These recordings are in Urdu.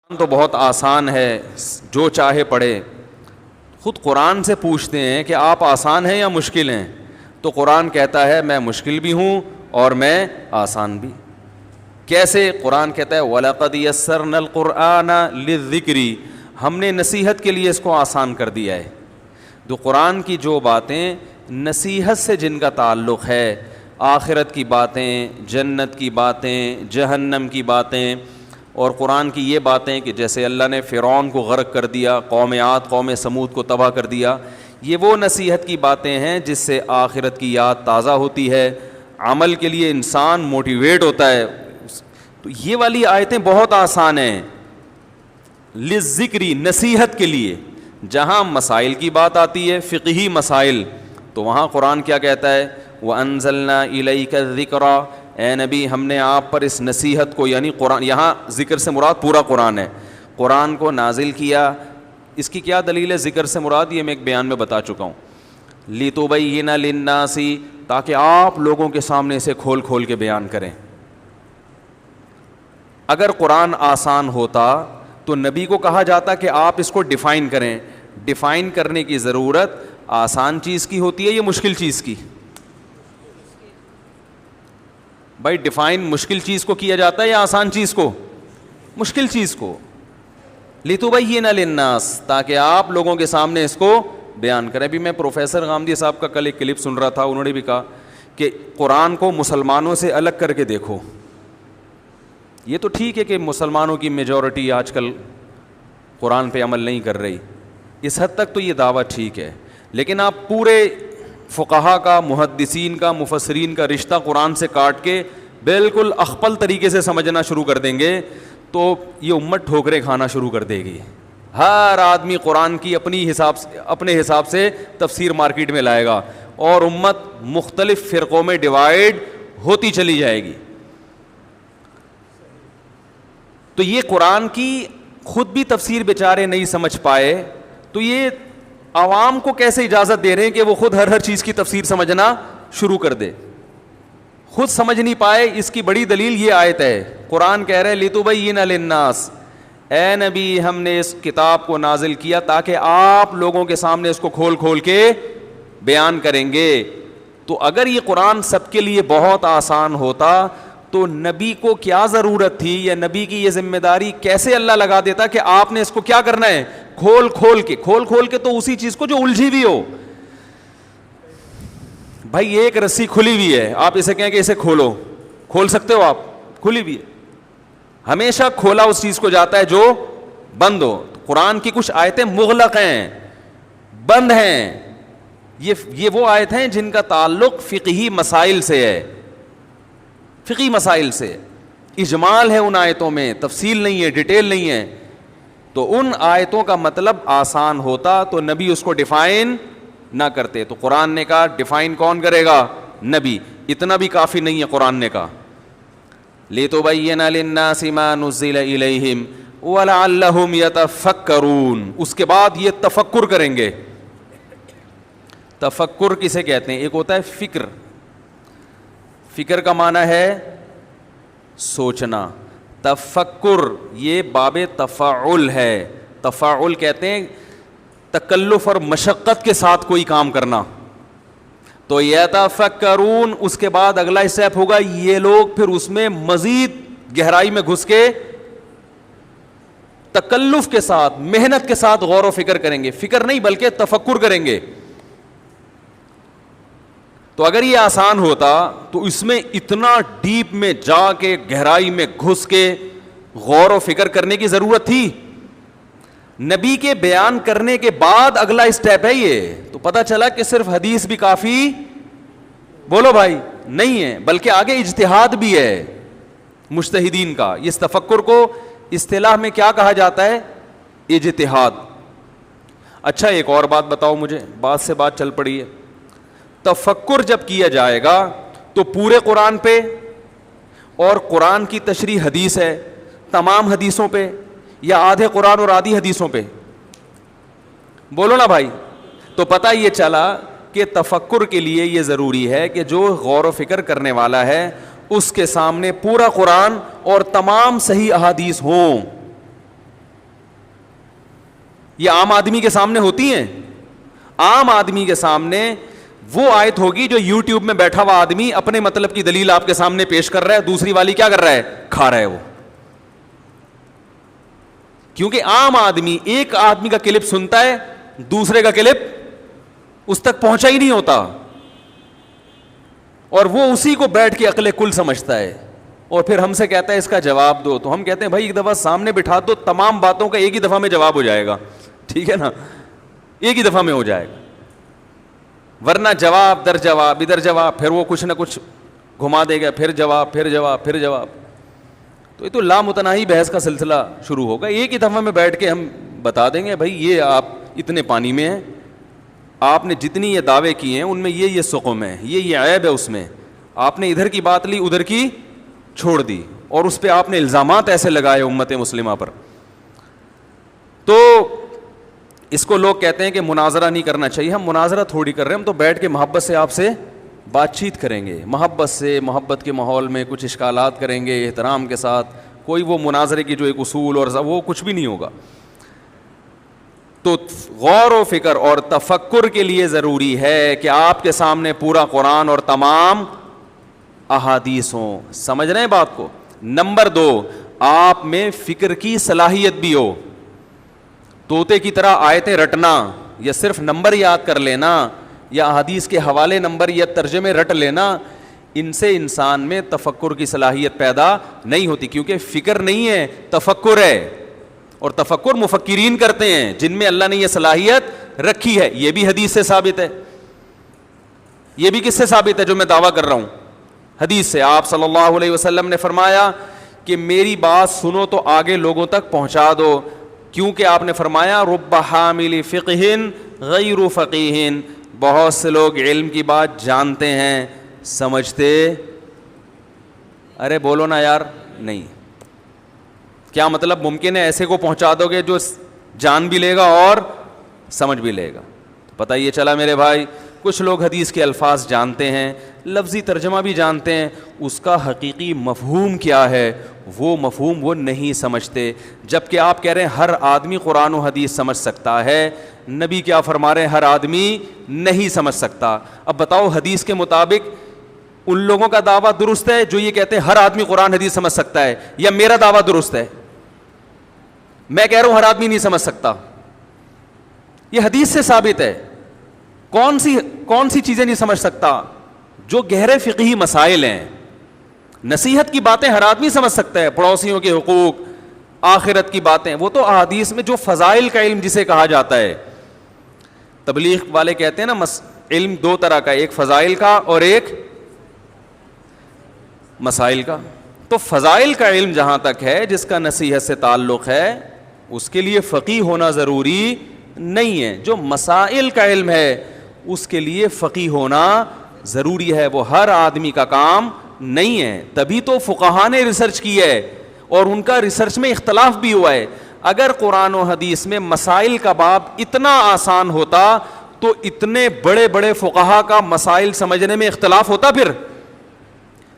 تو بہت آسان ہے، جو چاہے پڑھے. خود قرآن سے پوچھتے ہیں کہ آپ آسان ہیں یا مشکل ہیں، تو قرآن کہتا ہے میں مشکل بھی ہوں اور میں آسان بھی. کیسے؟ قرآن کہتا ہے وَلَقَدْ يَسَّرْنَا الْقُرْآنَ لِلذِّكْرِ، ہم نے نصیحت کے لیے اس کو آسان کر دیا ہے. تو قرآن کی جو باتیں نصیحت سے جن کا تعلق ہے، آخرت کی باتیں، جنت کی باتیں، جہنم کی باتیں، اور قرآن کی یہ باتیں کہ جیسے اللہ نے فرعون کو غرق کر دیا، قوم عاد قوم سمود کو تباہ کر دیا، یہ وہ نصیحت کی باتیں ہیں جس سے آخرت کی یاد تازہ ہوتی ہے، عمل کے لیے انسان موٹیویٹ ہوتا ہے. تو یہ والی آیتیں بہت آسان ہیں للذکری، نصیحت کے لیے. جہاں مسائل کی بات آتی ہے، فقہی مسائل، تو وہاں قرآن کیا کہتا ہے وَأَنزَلْنَا إِلَيْكَ الذِّكْرَ، اے نبی ہم نے آپ پر اس نصیحت کو، یعنی قرآن، یہاں ذکر سے مراد پورا قرآن ہے، قرآن کو نازل کیا. اس کی کیا دلیل ہے ذکر سے مراد؟ یہ میں ایک بیان میں بتا چکا ہوں. لِتُبَيِّنَ لِلنَّاسِ، تاکہ آپ لوگوں کے سامنے اسے کھول کھول کے بیان کریں. اگر قرآن آسان ہوتا تو نبی کو کہا جاتا کہ آپ اس کو ڈیفائن کریں. ڈیفائن کرنے کی ضرورت آسان چیز کی ہوتی ہے یا مشکل چیز کی؟ بھائی ڈیفائن مشکل چیز کو کیا جاتا ہے یا آسان چیز کو؟ مشکل چیز کو. لِتُبَيِّنَ لِلنَّاسِ، تاکہ آپ لوگوں کے سامنے اس کو بیان کریں. ابھی میں پروفیسر غامدی صاحب کا کل ایک کلپ سن رہا تھا، انہوں نے بھی کہا کہ قرآن کو مسلمانوں سے الگ کر کے دیکھو. یہ تو ٹھیک ہے کہ مسلمانوں کی میجورٹی آج کل قرآن پہ عمل نہیں کر رہی، اس حد تک تو یہ دعویٰ ٹھیک ہے، لیکن آپ پورے فقہا کا، محدثین کا، مفسرین کا رشتہ قرآن سے کاٹ کے بالکل اخپل طریقے سے سمجھنا شروع کر دیں گے تو یہ امت ٹھوکریں کھانا شروع کر دے گی. ہر آدمی قرآن کی اپنے حساب سے تفسیر مارکیٹ میں لائے گا اور امت مختلف فرقوں میں ڈیوائیڈ ہوتی چلی جائے گی. تو یہ قرآن کی خود بھی تفسیر بیچارے نہیں سمجھ پائے، تو یہ عوام کو کیسے اجازت دے رہے ہیں کہ وہ خود ہر چیز کی تفسیر سمجھنا شروع کر دے؟ خود سمجھ نہیں پائے. اس کی بڑی دلیل یہ آیت ہے. قرآن کہہ رہے لِتُبَيِّنَ لِلنَّاسِ، اے نبی ہم نے اس کتاب کو نازل کیا تاکہ آپ لوگوں کے سامنے اس کو کھول کھول کے بیان کریں گے. تو اگر یہ قرآن سب کے لیے بہت آسان ہوتا تو نبی کو کیا ضرورت تھی، یا نبی کی یہ ذمہ داری کیسے اللہ لگا دیتا کہ آپ نے اس کو کیا کرنا ہے، کھول کھول کے تو اسی چیز کو جو الجھی ہوئی ہو. بھائی ایک رسی کھلی ہوئی ہے، آپ اسے کہیں کہ اسے کھولو، کھول سکتے ہو؟ آپ کھلی ہوئی ہے. ہمیشہ کھولا اس چیز کو جاتا ہے جو بند ہو. قرآن کی کچھ آیتیں مغلق ہیں، بند ہیں. یہ وہ آیت ہیں جن کا تعلق فقہی مسائل سے ہے، فقہی مسائل سے. اجمال ہے ان آیتوں میں، تفصیل نہیں ہے، ڈیٹیل نہیں ہے. تو ان آیتوں کا مطلب آسان ہوتا تو نبی اس کو ڈیفائن نہ کرتے. تو قرآن نے کہا ڈیفائن کون کرے گا؟ نبی. اتنا بھی کافی نہیں ہے. قرآن نے کہا لِتُبَيِّنَ لِلنَّاسِ مَا نُزِّلَ إِلَيْهِمْ وَلَعَلَّهُمْ يَتَفَكَّرُونَ. اس کے بعد یہ تفکر کریں گے. تفکر کسے کہتے ہیں؟ ایک ہوتا ہے فکر. فکر کا معنی ہے سوچنا. تفکر یہ باب تفاعل ہے. تفاعل کہتے ہیں تکلف اور مشقت کے ساتھ کوئی کام کرنا. تو یتفکرون، اس کے بعد اگلا اسٹیپ ہوگا یہ لوگ پھر اس میں مزید گہرائی میں گھس کے تکلف کے ساتھ، محنت کے ساتھ غور و فکر کریں گے. فکر نہیں بلکہ تفکر کریں گے. تو اگر یہ آسان ہوتا تو اس میں اتنا ڈیپ میں جا کے، گہرائی میں گھس کے غور و فکر کرنے کی ضرورت تھی؟ نبی کے بیان کرنے کے بعد اگلا اسٹیپ ہے یہ. تو پتہ چلا کہ صرف حدیث بھی کافی، بولو بھائی، نہیں ہے، بلکہ آگے اجتہاد بھی ہے مجتہدین کا. اس تفکر کو اصطلاح میں کیا کہا جاتا ہے؟ اجتہاد. اچھا ایک اور بات بتاؤ مجھے، بات سے بات چل پڑی ہے. تفکر جب کیا جائے گا تو پورے قرآن پہ، اور قرآن کی تشریح حدیث ہے، تمام حدیثوں پہ، یا آدھے قرآن اور آدھی حدیثوں پہ؟ بولو نا بھائی. تو پتہ یہ چلا کہ تفکر کے لیے یہ ضروری ہے کہ جو غور و فکر کرنے والا ہے اس کے سامنے پورا قرآن اور تمام صحیح احادیث ہوں. یہ عام آدمی کے سامنے ہوتی ہیں؟ عام آدمی کے سامنے وہ آیت ہوگی جو یوٹیوب میں بیٹھا ہوا آدمی اپنے مطلب کی دلیل آپ کے سامنے پیش کر رہا ہے, دوسری والی کیا کر رہا ہے, کھا رہا ہے وہ. کیونکہ عام آدمی ایک آدمی کا کلپ سنتا ہے, دوسرے کا کلپ اس تک پہنچا ہی نہیں ہوتا, اور وہ اسی کو بیٹھ کے عقل کل سمجھتا ہے, اور پھر ہم سے کہتا ہے اس کا جواب دو. تو ہم کہتے ہیں بھائی ایک دفعہ سامنے بٹھا دو, تمام باتوں کا ایک ہی دفعہ میں جواب ہو جائے گا, ٹھیک ہے نا, ایک ہی دفعہ میں ہو جائے گا. ورنہ جواب در جواب, ادھر جواب, پھر وہ کچھ نہ کچھ گھما دے گا, پھر جواب, پھر جواب, پھر جواب. تو یہ تو لامتناہی بحث کا سلسلہ شروع ہوگا. ایک ہی دفعہ میں بیٹھ کے ہم بتا دیں گے بھائی یہ آپ اتنے پانی میں ہیں, آپ نے جتنی یہ دعوے کیے ہیں ان میں یہ سقم ہے, یہ عیب ہے اس میں, آپ نے ادھر کی بات لی ادھر کی چھوڑ دی, اور اس پہ آپ نے الزامات ایسے لگائے امت مسلمہ پر. تو اس کو لوگ کہتے ہیں کہ مناظرہ نہیں کرنا چاہیے. ہم مناظرہ تھوڑی کر رہے ہیں, ہم تو بیٹھ کے محبت سے آپ سے بات چیت کریں گے, محبت سے, محبت کے ماحول میں کچھ اشکالات کریں گے احترام کے ساتھ. کوئی وہ مناظرے کی جو ایک اصول اور وہ کچھ بھی نہیں ہوگا. تو غور و فکر اور تفکر کے لیے ضروری ہے کہ آپ کے سامنے پورا قرآن اور تمام احادیث ہوں. سمجھ رہے ہیں بات کو؟ نمبر 2, آپ میں فکر کی صلاحیت بھی ہو. طوطے کی طرح آیتیں رٹنا یا صرف نمبر یاد کر لینا یا احادیث کے حوالے نمبر یا ترجمے رٹ لینا, ان سے انسان میں تفکر کی صلاحیت پیدا نہیں ہوتی. کیونکہ فکر نہیں ہے, تفکر ہے, اور تفکر مفکرین کرتے ہیں جن میں اللہ نے یہ صلاحیت رکھی ہے. یہ بھی حدیث سے ثابت ہے. یہ بھی کس سے ثابت ہے جو میں دعویٰ کر رہا ہوں؟ حدیث سے. آپ صلی اللہ علیہ وسلم نے فرمایا کہ میری بات سنو تو آگے لوگوں تک پہنچا دو, کیونکہ آپ نے فرمایا رب حامل فقہ غیر فقیہ, بہت سے لوگ علم کی بات جانتے ہیں سمجھتے, ارے بولو نا یار, نہیں. کیا مطلب؟ ممکن ہے ایسے کو پہنچا دو گے جو جان بھی لے گا اور سمجھ بھی لے گا. پتہ یہ چلا میرے بھائی, کچھ لوگ حدیث کے الفاظ جانتے ہیں, لفظی ترجمہ بھی جانتے ہیں, اس کا حقیقی مفہوم کیا ہے وہ مفہوم وہ نہیں سمجھتے. جبکہ آپ کہہ رہے ہیں ہر آدمی قرآن و حدیث سمجھ سکتا ہے, نبی کیا فرما رہے ہیں ہر آدمی نہیں سمجھ سکتا. اب بتاؤ حدیث کے مطابق ان لوگوں کا دعویٰ درست ہے جو یہ کہتے ہیں ہر آدمی قرآن حدیث سمجھ سکتا ہے, یا میرا دعویٰ درست ہے؟ میں کہہ رہا ہوں ہر آدمی نہیں سمجھ سکتا, یہ حدیث سے ثابت ہے. کون سی چیزیں نہیں سمجھ سکتا؟ جو گہرے فقہی مسائل ہیں, نصیحت کی باتیں ہر آدمی سمجھ سکتا ہے, پڑوسیوں کے حقوق, آخرت کی باتیں, وہ تو احادیث میں جو فضائل کا علم جسے کہا جاتا ہے. تبلیغ والے کہتے ہیں نا علم 2 طرح کا, ایک فضائل کا اور ایک مسائل کا. تو فضائل کا علم جہاں تک ہے جس کا نصیحت سے تعلق ہے اس کے لیے فقیہ ہونا ضروری نہیں ہے. جو مسائل کا علم ہے اس کے لیے فقیہ ہونا ضروری ہے, وہ ہر آدمی کا کام نہیں ہے. تبھی تو فقہاء نے ریسرچ کی ہے اور ان کا ریسرچ میں اختلاف بھی ہوا ہے. اگر قرآن و حدیث میں مسائل کا باب اتنا آسان ہوتا تو اتنے بڑے بڑے فقہاء کا مسائل سمجھنے میں اختلاف ہوتا. پھر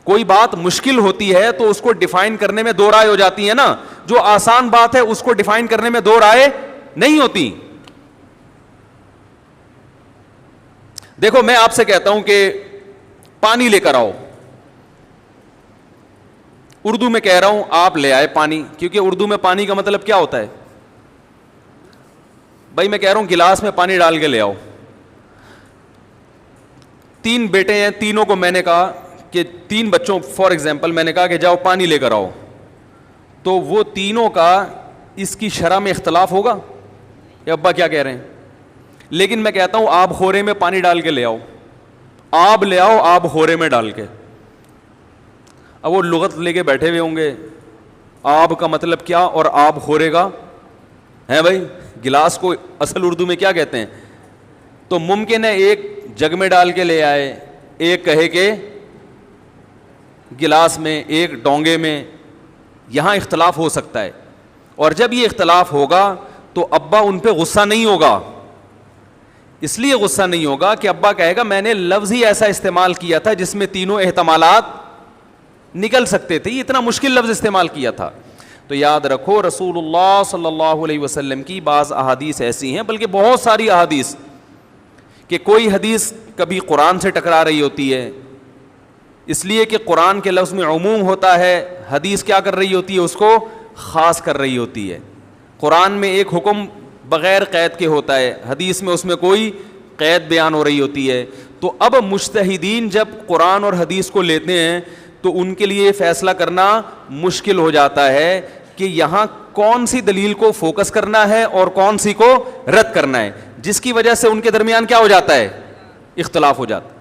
کوئی بات مشکل ہوتی ہے تو اس کو ڈیفائن کرنے میں 2 رائے ہو جاتی ہیں نا, جو آسان بات ہے اس کو ڈیفائن کرنے میں 2 رائے نہیں ہوتی. دیکھو میں آپ سے کہتا ہوں کہ پانی لے کر آؤ, اردو میں کہہ رہا ہوں آپ لے آئے پانی, کیونکہ اردو میں پانی کا مطلب کیا ہوتا ہے بھائی؟ میں کہہ رہا ہوں گلاس میں پانی ڈال کے لے آؤ. 3 بیٹے ہیں, تینوں کو میں نے کہا کہ 3 بچوں فار ایگزامپل میں نے کہا کہ جاؤ پانی لے کر آؤ, تو وہ تینوں کا اس کی شرح میں اختلاف ہوگا کہ ابا کیا کہہ رہے ہیں. لیکن میں کہتا ہوں آپ خورے میں پانی ڈال کے لے آؤ, آپ لے آؤ آپ خورے میں ڈال کے. اب وہ لغت لے کے بیٹھے ہوئے ہوں گے, آب کا مطلب کیا اور آب خورے کا ہے بھائی, گلاس کو اصل اردو میں کیا کہتے ہیں. تو ممکن ہے ایک جگ میں ڈال کے لے آئے, ایک کہے کہ گلاس میں, ایک ڈونگے میں. یہاں اختلاف ہو سکتا ہے, اور جب یہ اختلاف ہوگا تو ابا ان پہ غصہ نہیں ہوگا. اس لیے غصہ نہیں ہوگا کہ ابا کہے گا میں نے لفظ ہی ایسا استعمال کیا تھا جس میں تینوں احتمالات نکل سکتے تھے, اتنا مشکل لفظ استعمال کیا تھا. تو یاد رکھو رسول اللہ صلی اللہ علیہ وسلم کی بعض احادیث ایسی ہیں, بلکہ بہت ساری احادیث, کہ کوئی حدیث کبھی قرآن سے ٹکرا رہی ہوتی ہے, اس لیے کہ قرآن کے لفظ میں عموم ہوتا ہے, حدیث کیا کر رہی ہوتی ہے, اس کو خاص کر رہی ہوتی ہے. قرآن میں ایک حکم بغیر قید کے ہوتا ہے, حدیث میں اس میں کوئی قید بیان ہو رہی ہوتی ہے. تو اب مجتہدین جب قرآن اور حدیث کو لیتے ہیں تو ان کے لیے فیصلہ کرنا مشکل ہو جاتا ہے کہ یہاں کون سی دلیل کو فوکس کرنا ہے اور کون سی کو رد کرنا ہے, جس کی وجہ سے ان کے درمیان کیا ہو جاتا ہے, اختلاف ہو جاتا ہے.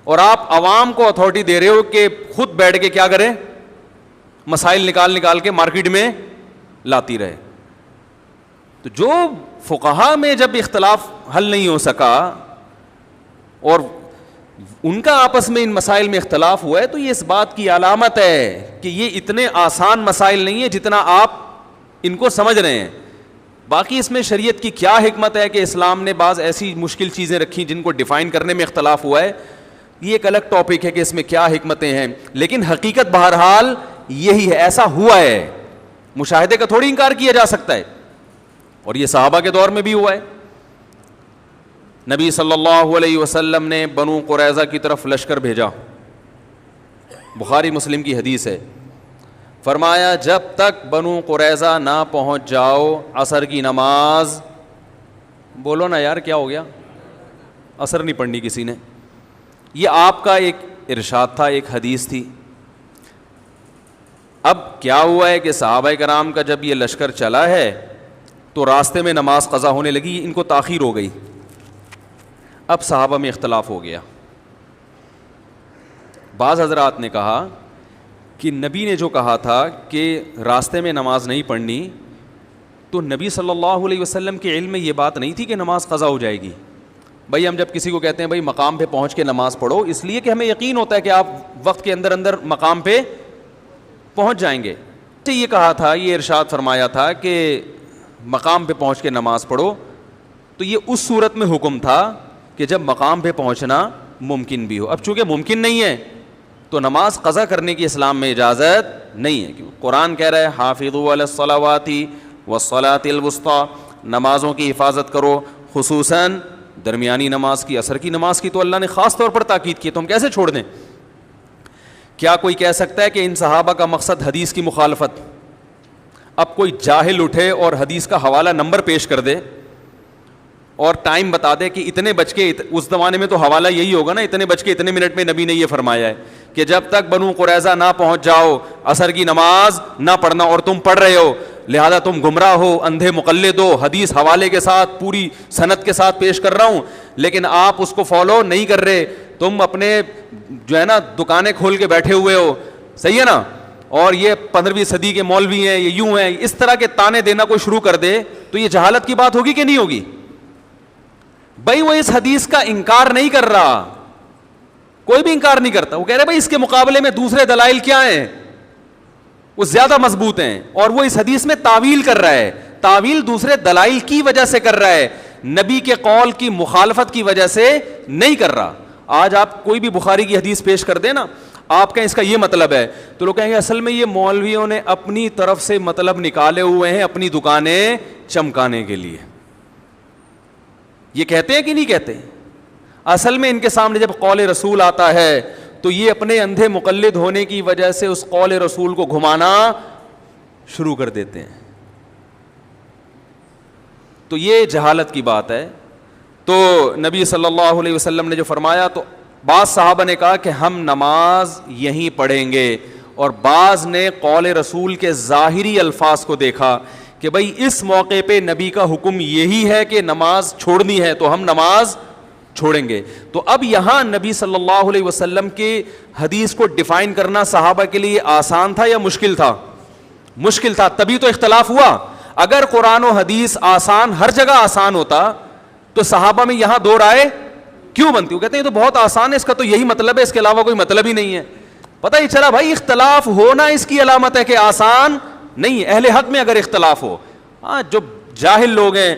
اور آپ عوام کو اتھارٹی دے رہے ہو کہ خود بیٹھ کے کیا کریں, مسائل نکال کے مارکیٹ میں لاتی رہے. تو جو فقہا میں جب اختلاف حل نہیں ہو سکا اور ان کا آپس میں ان مسائل میں اختلاف ہوا ہے, تو یہ اس بات کی علامت ہے کہ یہ اتنے آسان مسائل نہیں ہیں جتنا آپ ان کو سمجھ رہے ہیں. باقی اس میں شریعت کی کیا حکمت ہے کہ اسلام نے بعض ایسی مشکل چیزیں رکھی جن کو ڈیفائن کرنے میں اختلاف ہوا ہے, یہ ایک الگ ٹاپک ہے کہ اس میں کیا حکمتیں ہیں. لیکن حقیقت بہرحال یہی ہے, ایسا ہوا ہے, مشاہدے کا تھوڑی انکار کیا جا سکتا ہے, اور یہ صحابہ کے دور میں بھی ہوا ہے. نبی صلی اللہ علیہ وسلم نے بنو قریظہ کی طرف لشکر بھیجا, بخاری مسلم کی حدیث ہے, فرمایا جب تک بنو قریظہ نہ پہنچ جاؤ عصر کی نماز, بولو نا یار کیا ہو گیا, عصر نہیں پڑھنی کسی نے. یہ آپ کا ایک ارشاد تھا, ایک حدیث تھی. اب کیا ہوا ہے کہ صحابہ کرام کا جب یہ لشکر چلا ہے تو راستے میں نماز قضا ہونے لگی, ان کو تاخیر ہو گئی. اب صحابہ میں اختلاف ہو گیا. بعض حضرات نے کہا کہ نبی نے جو کہا تھا کہ راستے میں نماز نہیں پڑھنی, تو نبی صلی اللہ علیہ وسلم کے علم میں یہ بات نہیں تھی کہ نماز قضا ہو جائے گی. بھائی ہم جب کسی کو کہتے ہیں بھائی مقام پہ پہنچ کے نماز پڑھو, اس لیے کہ ہمیں یقین ہوتا ہے کہ آپ وقت کے اندر اندر مقام پہ پہنچ جائیں گے. تو یہ کہا تھا, یہ ارشاد فرمایا تھا کہ مقام پہ پہنچ کے نماز پڑھو, تو یہ اس صورت میں حکم تھا کہ جب مقام پہ پہنچنا ممکن بھی ہو. اب چونکہ ممکن نہیں ہے تو نماز قضا کرنے کی اسلام میں اجازت نہیں ہے, کیونکہ قرآن کہہ رہا ہے حافظوا علی الصلوات والصلاۃ الوسطی, نمازوں کی حفاظت کرو, خصوصاً درمیانی نماز کی, عصر کی نماز کی تو اللہ نے خاص طور پر تاکید کی, تو ہم کیسے چھوڑ دیں. کیا کوئی کہہ سکتا ہے کہ ان صحابہ کا مقصد حدیث کی مخالفت؟ اب کوئی جاہل اٹھے اور حدیث کا حوالہ نمبر پیش کر دے اور ٹائم بتا دے کہ اتنے بج کے, اس زمانے میں تو حوالہ یہی ہوگا نا, اتنے بج کے اتنے منٹ میں نبی نے یہ فرمایا ہے کہ جب تک بنو قریظہ نہ پہنچ جاؤ عصر کی نماز نہ پڑھنا, اور تم پڑھ رہے ہو لہذا تم گمراہ ہو, اندھے مقلد ہو, حدیث حوالے کے ساتھ پوری سند کے ساتھ پیش کر رہا ہوں لیکن آپ اس کو فالو نہیں کر رہے, تم اپنے جو ہے نا دکانیں کھول کے بیٹھے ہوئے ہو, صحیح ہے نا, اور یہ 15ویں صدی کے مولوی ہیں, یہ یوں ہیں, اس طرح کے تانے دینا کوئی شروع کر دے تو یہ جہالت کی بات ہوگی کہ نہیں ہوگی؟ بھائی وہ اس حدیث کا انکار نہیں کر رہا, کوئی بھی انکار نہیں کرتا, وہ کہہ رہے بھائی اس کے مقابلے میں دوسرے دلائل کیا ہیں, وہ زیادہ مضبوط ہیں, اور وہ اس حدیث میں تعویل کر رہا ہے, تعویل دوسرے دلائل کی وجہ سے کر رہا ہے, نبی کے قول کی مخالفت کی وجہ سے نہیں کر رہا. آج آپ کوئی بھی بخاری کی حدیث پیش کر دیں نا, آپ کہیں اس کا یہ مطلب ہے, تو لوگ کہیں گے اصل میں یہ مولویوں نے اپنی طرف سے مطلب نکالے ہوئے ہیں اپنی دکانیں چمکانے کے لیے. یہ کہتے ہیں کہ نہیں کہتے؟ اصل میں ان کے سامنے جب قول رسول آتا ہے تو یہ اپنے اندھے مقلد ہونے کی وجہ سے اس قول رسول کو گھمانا شروع کر دیتے ہیں. تو یہ جہالت کی بات ہے. تو نبی صلی اللہ علیہ وسلم نے جو فرمایا, تو بعض صحابہ نے کہا کہ ہم نماز یہیں پڑھیں گے, اور بعض نے قول رسول کے ظاہری الفاظ کو دیکھا کہ بھئی اس موقع پہ نبی کا حکم یہی ہے کہ نماز چھوڑنی ہے تو ہم نماز چھوڑیں گے. تو اب یہاں نبی صلی اللہ علیہ وسلم کے حدیث کو ڈیفائن کرنا صحابہ کے لیے آسان تھا یا مشکل تھا؟ مشکل تھا, تبھی تو اختلاف ہوا. اگر قرآن و حدیث آسان, ہر جگہ آسان ہوتا تو صحابہ میں یہاں دو رائے کیوں بنتی؟ وہ کہتے ہیں یہ تو بہت آسان ہے, اس کا تو یہی مطلب ہے, اس کے علاوہ کوئی مطلب ہی نہیں ہے. پتہ ہی چلا بھائی اختلاف ہونا اس کی علامت ہے کہ آسان نہیں ہے. اہل حق میں اگر اختلاف ہو, ہاں جو جاہل لوگ ہیں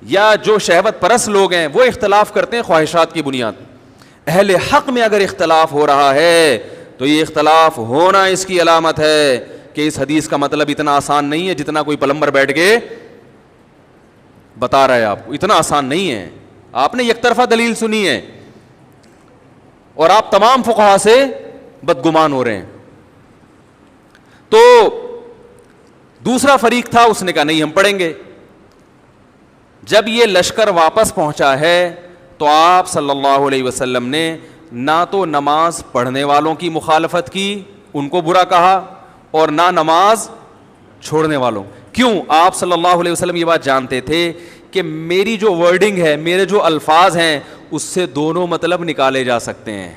یا جو شہوت پرست لوگ ہیں وہ اختلاف کرتے ہیں خواہشات کی بنیاد. اہل حق میں اگر اختلاف ہو رہا ہے تو یہ اختلاف ہونا اس کی علامت ہے کہ اس حدیث کا مطلب اتنا آسان نہیں ہے جتنا کوئی پلمبر بیٹھ کے بتا رہا ہے آپ کو. اتنا آسان نہیں ہے. آپ نے یک طرفہ دلیل سنی ہے اور آپ تمام فقہا سے بدگمان ہو رہے ہیں. تو دوسرا فریق تھا, اس نے کہا نہیں ہم پڑھیں گے. جب یہ لشکر واپس پہنچا ہے تو آپ صلی اللہ علیہ وسلم نے نہ تو نماز پڑھنے والوں کی مخالفت کی, ان کو برا کہا, اور نہ نماز چھوڑنے والوں. کیوں؟ آپ صلی اللہ علیہ وسلم یہ بات جانتے تھے کہ میری جو ورڈنگ ہے, میرے جو الفاظ ہیں, اس سے دونوں مطلب نکالے جا سکتے ہیں,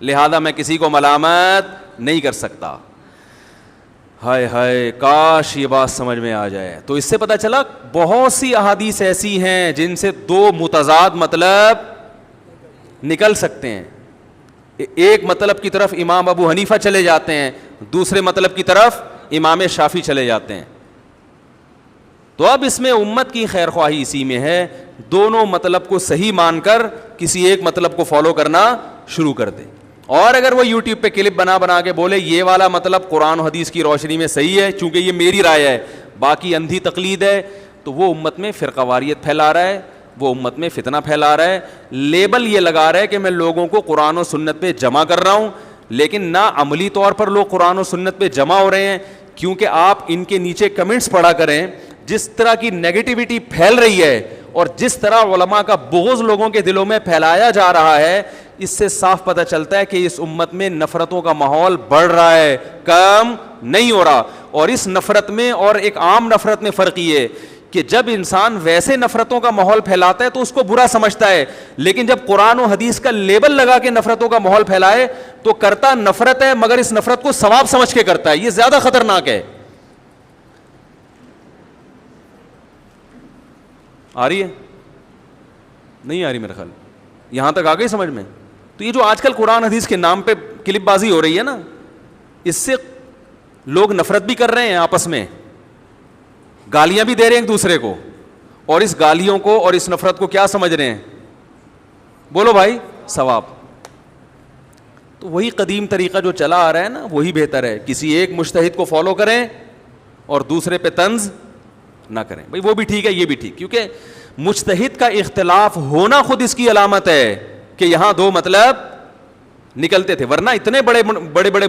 لہذا میں کسی کو ملامت نہیں کر سکتا. ہائے ہائے کاش یہ بات سمجھ میں آ جائے. تو اس سے پتہ چلا بہت سی احادیث ایسی ہیں جن سے دو متضاد مطلب نکل سکتے ہیں. ایک مطلب کی طرف امام ابو حنیفہ چلے جاتے ہیں, دوسرے مطلب کی طرف امام شافعی چلے جاتے ہیں. تو اب اس میں امت کی خیر خواہی اسی میں ہے, دونوں مطلب کو صحیح مان کر کسی ایک مطلب کو فالو کرنا شروع کر دے. اور اگر وہ یوٹیوب پہ کلپ بنا کے بولے یہ والا مطلب قرآن و حدیث کی روشنی میں صحیح ہے چونکہ یہ میری رائے ہے, باقی اندھی تقلید ہے, تو وہ امت میں فرقہ واریت پھیلا رہا ہے, وہ امت میں فتنہ پھیلا رہا ہے. لیبل یہ لگا رہا ہے کہ میں لوگوں کو قرآن و سنت پہ جمع کر رہا ہوں, لیکن نہ عملی طور پر لوگ قرآن و سنت پہ جمع ہو رہے ہیں. کیونکہ آپ ان کے نیچے کمنٹس پڑھا کریں, جس طرح کی نیگیٹیوٹی پھیل رہی ہے اور جس طرح علماء کا بغض لوگوں کے دلوں میں پھیلایا جا رہا ہے, اس سے صاف پتہ چلتا ہے کہ اس امت میں نفرتوں کا ماحول بڑھ رہا ہے, کم نہیں ہو رہا. اور اس نفرت میں اور ایک عام نفرت میں فرق یہ ہے کہ جب انسان ویسے نفرتوں کا ماحول پھیلاتا ہے تو اس کو برا سمجھتا ہے, لیکن جب قرآن و حدیث کا لیبل لگا کے نفرتوں کا ماحول پھیلائے تو کرتا نفرت ہے, مگر اس نفرت کو ثواب سمجھ کے کرتا ہے. یہ زیادہ خطرناک ہے. آ رہی ہے؟ نہیں آ رہی میرے خیال, یہاں تک آ گئی سمجھ میں. تو یہ جو آج کل قرآن حدیث کے نام پہ کلپ بازی ہو رہی ہے نا, اس سے لوگ نفرت بھی کر رہے ہیں آپس میں, گالیاں بھی دے رہے ہیں ایک دوسرے کو, اور اس گالیوں کو اور اس نفرت کو کیا سمجھ رہے ہیں؟ بولو بھائی, ثواب. تو وہی قدیم طریقہ جو چلا آ رہا ہے نا وہی بہتر ہے. کسی ایک مجتہد کو فالو کریں اور دوسرے پہ طنز نہ کریں. بھائی وہ بھی ٹھیک ہے, یہ بھی ٹھیک, کیونکہ مجتہد کا اختلاف ہونا خود اس کی علامت ہے کہ یہاں دو مطلب نکلتے تھے, ورنہ اتنے بڑے بڑے